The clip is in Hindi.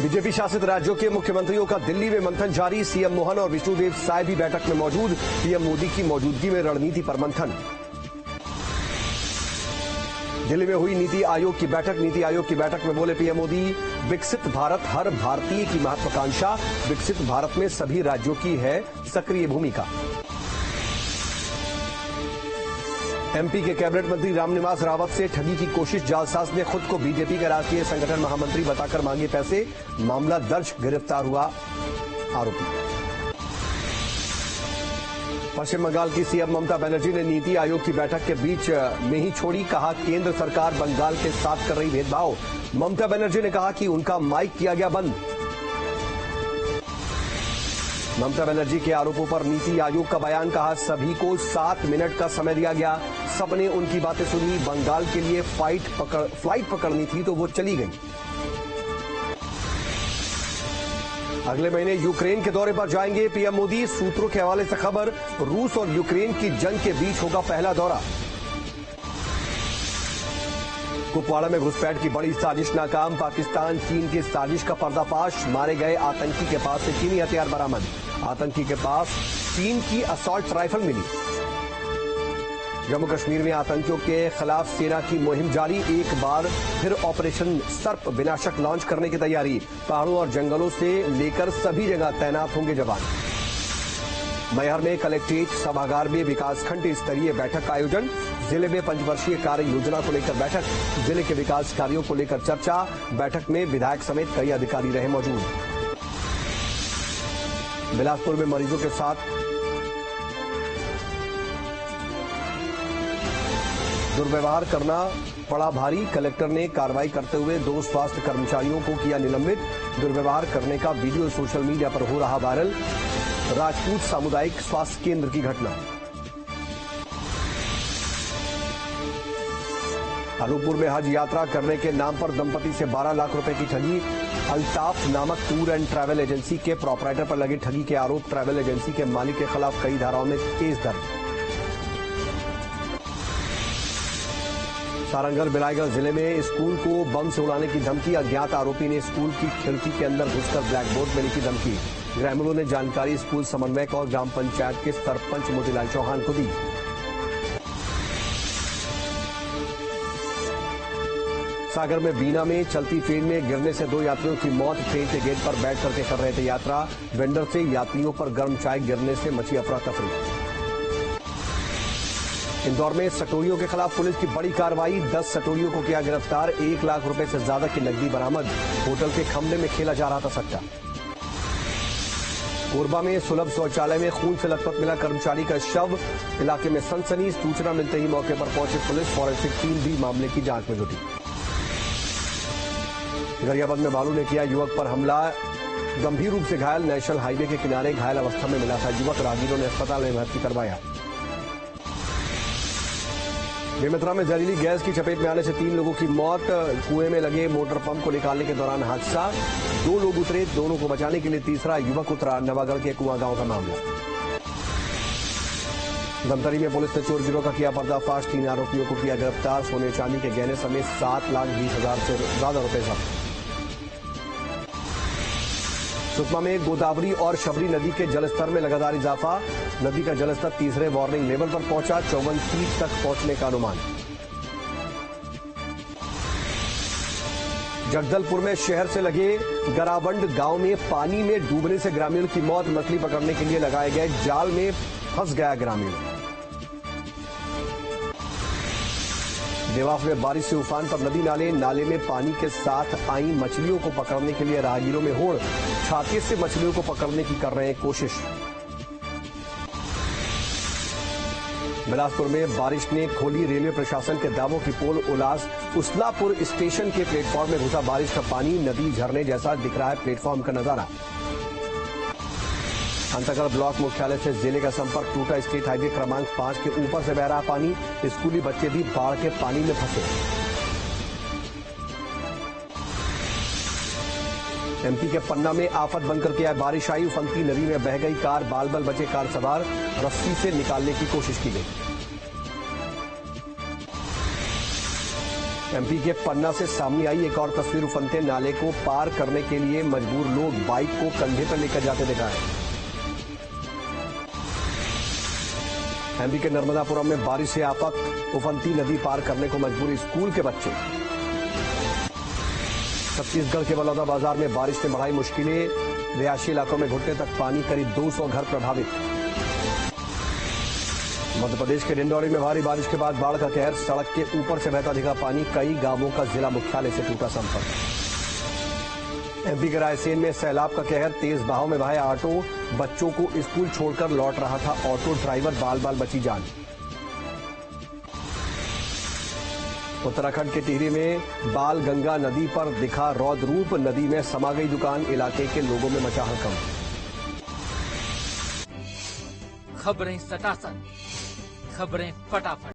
बीजेपी शासित राज्यों के मुख्यमंत्रियों का दिल्ली में मंथन जारी। सीएम मोहन और विष्णुदेव साय भी बैठक में मौजूद। पीएम मोदी की मौजूदगी में रणनीति पर मंथन। दिल्ली में हुई नीति आयोग की बैठक। नीति आयोग की बैठक में बोले पीएम मोदी, विकसित भारत हर भारतीय की महत्वाकांक्षा। विकसित भारत में सभी राज्यों की है सक्रिय भूमिका। एमपी के कैबिनेट मंत्री रामनिवास रावत से ठगी की कोशिश। जालसाज ने खुद को बीजेपी के राष्ट्रीय संगठन महामंत्री बताकर मांगे पैसे। मामला दर्ज, गिरफ्तार हुआ आरोपी। पश्चिम बंगाल की सीएम ममता बनर्जी ने नीति आयोग की बैठक के बीच में ही छोड़ी। कहा, केंद्र सरकार बंगाल के साथ कर रही भेदभाव। ममता बनर्जी ने कहा कि उनका माइक किया गया बंद। ममता बनर्जी के आरोपों पर नीति आयोग का बयान। कहा, सभी को 7 मिनट का समय दिया गया। सबने उनकी बातें सुनी। बंगाल के लिए फ्लाइट पकड़नी थी तो वो चली गई। अगले महीने यूक्रेन के दौरे पर जाएंगे पीएम मोदी। सूत्रों के हवाले से खबर, रूस और यूक्रेन की जंग के बीच होगा पहला दौरा। कुपवाड़ा में घुसपैठ की बड़ी साजिश नाकाम। पाकिस्तान चीन की साजिश का पर्दाफाश। मारे गए आतंकी के पास से चीनी हथियार बरामद। आतंकी के पास चीन की असॉल्ट राइफल मिली। जम्मू कश्मीर में आतंकियों के खिलाफ सेना की मुहिम जारी। एक बार फिर ऑपरेशन सर्प विनाशक लॉन्च करने की तैयारी। पहाड़ों और जंगलों से लेकर सभी जगह तैनात होंगे जवान। मैहर में कलेक्ट्रेट सभागार में विकासखंड स्तरीय बैठक का आयोजन। जिले में पंचवर्षीय कार्य योजना को लेकर बैठक। जिले के विकास कार्यों को लेकर चर्चा। बैठक में विधायक समेत कई अधिकारी रहे मौजूद। बिलासपुर में मरीजों के साथ दुर्व्यवहार करना पड़ा भारी। कलेक्टर ने कार्रवाई करते हुए 2 स्वास्थ्य कर्मचारियों को किया निलंबित। दुर्व्यवहार करने का वीडियो सोशल मीडिया पर हो रहा वायरल। राजपूत सामुदायिक स्वास्थ्य केंद्र की घटना। अनूपपुर में हज यात्रा करने के नाम पर दंपति से 12 लाख रुपए की ठगी। अल्ताफ नामक टूर एंड ट्रैवल एजेंसी के प्रोपराइटर पर लगी ठगी के आरोप। ट्रैवल एजेंसी के मालिक के खिलाफ कई धाराओं में केस दर्ज। सारंगढ़ बिलाईगढ़ जिले में स्कूल को बम से उड़ाने की धमकी। अज्ञात आरोपी ने स्कूल की खिड़की के अंदर घुसकर ब्लैक बोर्ड में लिखी धमकी। ग्रामीणों ने जानकारी स्कूल समन्वयक और ग्राम पंचायत के सरपंच मोतीलाल चौहान को दी। सागर में बीना में चलती ट्रेन में गिरने से 2 यात्रियों की मौत। ट्रेन के गेट पर बैठ करके कर रहे थे यात्रा। वेंडर से यात्रियों पर गर्म चाय गिरने से मची अफरा तफरी। इंदौर में सटोरियों के खिलाफ पुलिस की बड़ी कार्रवाई। 10 सटोरियों को किया गिरफ्तार। 1 लाख रुपए से ज्यादा की नकदी बरामद। होटल के खंभे में खेला जा रहा था सट्टा। कोरबा में सुलभ शौचालय में खून से लथपथ मिला कर्मचारी का शव। इलाके में सनसनी। सूचना मिलते ही मौके पर पहुंची पुलिस। फॉरेंसिक टीम भी मामले की जांच में जुटी। गरियाबंद में भालू ने किया युवक पर हमला। गंभीर रूप से घायल। नेशनल हाईवे के किनारे घायल अवस्था में मिला था युवक। राहगीरों ने अस्पताल में भर्ती करवाया। बेमेतरा में जहरीली गैस की चपेट में आने से 3 लोगों की मौत। कुएं में लगे मोटर पंप को निकालने के दौरान हादसा। 2 लोग उतरे, दोनों को बचाने के लिए तीसरा युवक उतरा। नवागढ़ के कुआं गांव का मामला। धमतरी में पुलिस ने चोर गिरोह का किया पर्दाफाश। 3 आरोपियों को किया गिरफ्तार। सोने चांदी के गहने समेत 7,20,000 से ज्यादा रुपए जब्त। सुकमा में गोदावरी और शबरी नदी के जलस्तर में लगातार इजाफा। नदी का जलस्तर तीसरे वार्निंग लेवल पर पहुंचा। 54 फीट तक पहुंचने का अनुमान। जगदलपुर में शहर से लगे गरावंड गांव में पानी में डूबने से ग्रामीण की मौत। मछली पकड़ने के लिए लगाए गए जाल में फंस गया ग्रामीण। देवास में बारिश से उफान पर नदी नाले में पानी के साथ आई मछलियों को पकड़ने के लिए राहगीरों में होड़। छाते से मछलियों को पकड़ने की कर रहे हैं कोशिश। बिलासपुर में बारिश ने खोली रेलवे प्रशासन के दावों की पोल। उसलापुर स्टेशन के प्लेटफॉर्म में घुसा बारिश का पानी। नदी झरने जैसा दिख रहा है प्लेटफॉर्म का नजारा। अंतागढ़ ब्लॉक मुख्यालय से जिले का संपर्क टूटा। स्टेट हाईवे क्रमांक 5 के ऊपर से बह रहा पानी। स्कूली बच्चे भी बाढ़ के पानी में फंसे। एमपी के पन्ना में आफत बनकर के आए बारिश आई। उफनती नदी में बह गई कार। बाल बाल बचे कार सवार। रस्सी से निकालने की कोशिश की गई। एमपी के पन्ना से सामने आई एक और तस्वीर। उफनते नाले को पार करने के लिए मजबूर लोग बाइक को कंधे पर लेकर जाते दिखाए। एमपी के नर्मदापुरम में बारिश से आफत, उफनती नदी पार करने को मजबूर स्कूल के बच्चे। छत्तीसगढ़ के बलौदा बाजार में बारिश ने बढ़ाई मुश्किलें, रिहायशी इलाकों में घुटने तक पानी, करीब 200 घर प्रभावित। मध्य प्रदेश के डिंडौरी में भारी बारिश के बाद बाढ़ का कहर, सड़क के ऊपर से बहता दिखा पानी, कई गांवों का जिला मुख्यालय से टूटा संपर्क। एमपी के रायसेन में सैलाब का कहर, तेज बहाव में बहाया ऑटो, बच्चों को स्कूल छोड़कर लौट रहा था ऑटो ड्राइवर, बाल बाल बची जान। उत्तराखंड के टिहरी में बाल गंगा नदी पर दिखा रौद्र रूप, नदी में समा गई दुकान, इलाके के लोगों में मचा हड़कंप। खबरें सटासट, खबरें फटाफट।